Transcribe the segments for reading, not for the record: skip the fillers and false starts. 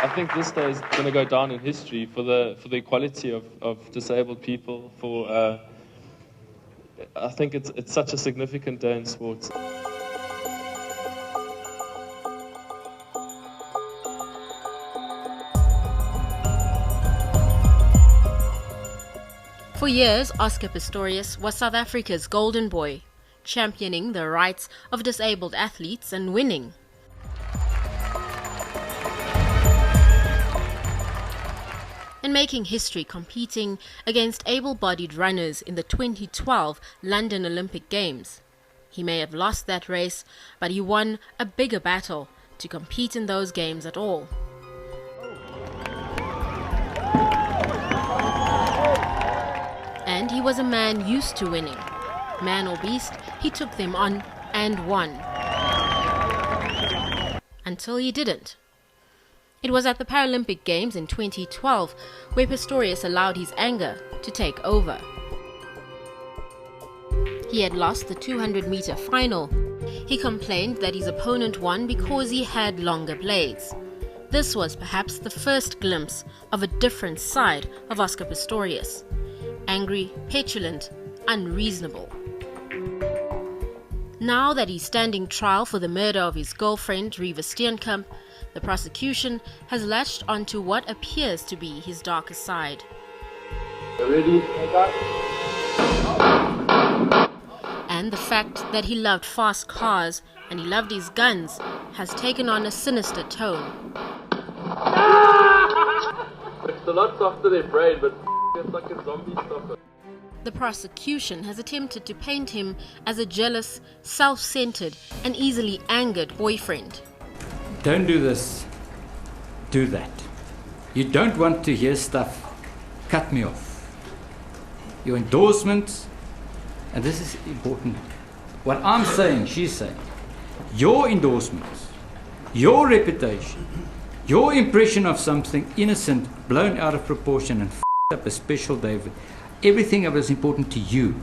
I think this day is going to go down in history for the equality of disabled people. I think it's such a significant day in sports. For years, Oscar Pistorius was South Africa's golden boy, championing the rights of disabled athletes and winning. And making history competing against able-bodied runners in the 2012 London Olympic Games. He may have lost that race, but he won a bigger battle to compete in those games at all. And he was a man used to winning. Man or beast, he took them on and won. Until he didn't. It was at the Paralympic Games in 2012 where Pistorius allowed his anger to take over. He had lost the 200-meter final. He complained that his opponent won because he had longer blades. This was perhaps the first glimpse of a different side of Oscar Pistorius. Angry, petulant, unreasonable. Now that he's standing trial for the murder of his girlfriend, Reeva Steenkamp, the prosecution has latched onto what appears to be his darker side. Ready? And the fact that he loved fast cars and he loved his guns has taken on a sinister tone. It's a lot softer than brain, but it's like a zombie stopper. The prosecution has attempted to paint him as a jealous, self-centered and easily angered boyfriend. Don't do this, do that. You don't want to hear stuff, cut me off. Your endorsements, and this is important. What I'm saying, she's saying. Your endorsements, your reputation, your impression of something innocent blown out of proportion and up a special David. Everything that was important to you,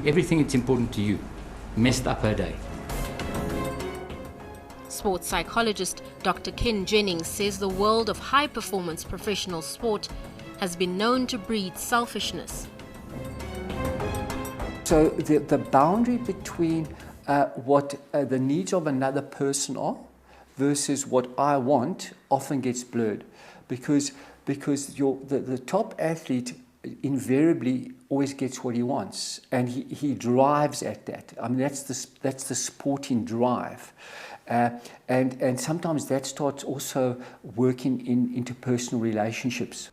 everything that's important to you, messed up her day. Sports psychologist Dr. Ken Jennings says the world of high-performance professional sport has been known to breed selfishness. So the boundary between what the needs of another person are versus what I want often gets blurred, because the top athlete invariably always gets what he wants, and he drives at that. I mean, that's the sporting drive. And sometimes that starts also working in interpersonal relationships.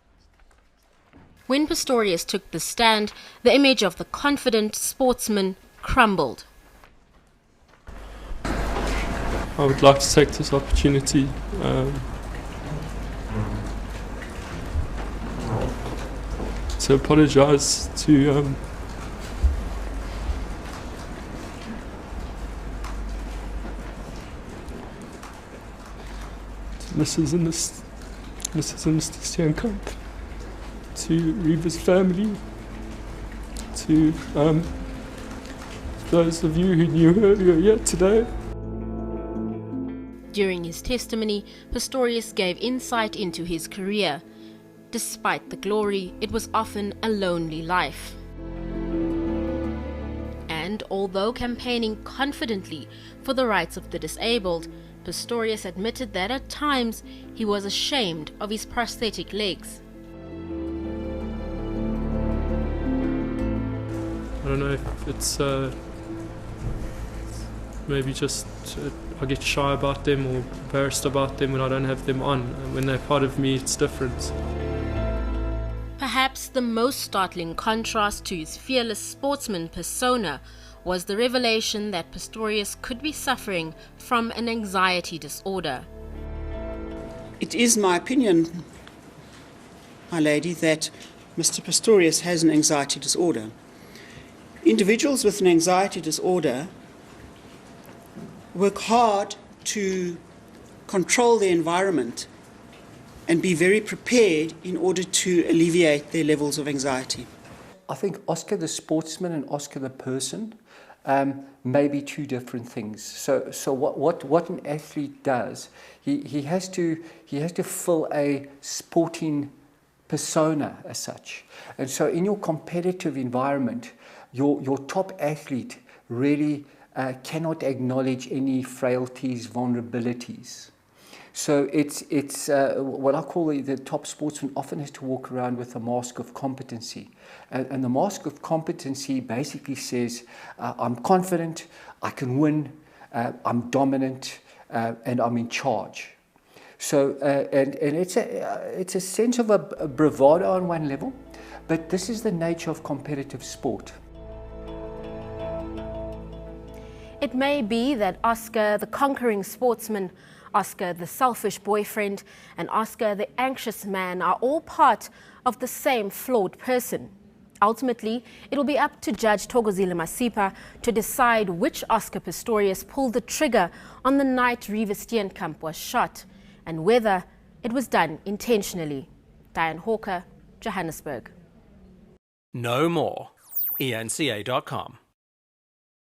When Pistorius took the stand, the image of the confident sportsman crumbled. I would like to take this opportunity to apologise to Mrs. and Mr. Steenkamp, to Reeva's family, to those of you who knew her earlier yet today. During his testimony, Pistorius gave insight into his career. Despite the glory, it was often a lonely life. And although campaigning confidently for the rights of the disabled, Pistorius admitted that at times he was ashamed of his prosthetic legs. I don't know if it's maybe just I get shy about them or embarrassed about them when I don't have them on. When they're part of me, it's different. Perhaps the most startling contrast to his fearless sportsman persona was the revelation that Pistorius could be suffering from an anxiety disorder. It is my opinion, my lady, that Mr. Pistorius has an anxiety disorder. Individuals with an anxiety disorder work hard to control their environment and be very prepared in order to alleviate their levels of anxiety. I think Oscar the sportsman and Oscar the person maybe two different things. So what an athlete does, he has to fill a sporting persona as such. And so in your competitive environment, your top athlete really cannot acknowledge any frailties, vulnerabilities. So it's what I call the top sportsman often has to walk around with a mask of competency. And the mask of competency basically says, I'm confident, I can win, I'm dominant, and I'm in charge. So, and it's a sense of a bravado on one level, but this is the nature of competitive sport. It may be that Oscar, the conquering sportsman, Oscar, the selfish boyfriend, and Oscar, the anxious man, are all part of the same flawed person. Ultimately, it will be up to Judge Thokozile Masipa to decide which Oscar Pistorius pulled the trigger on the night Reeva Steenkamp was shot, and whether it was done intentionally. Dianne Hawker, Johannesburg. Know more. eNCA.com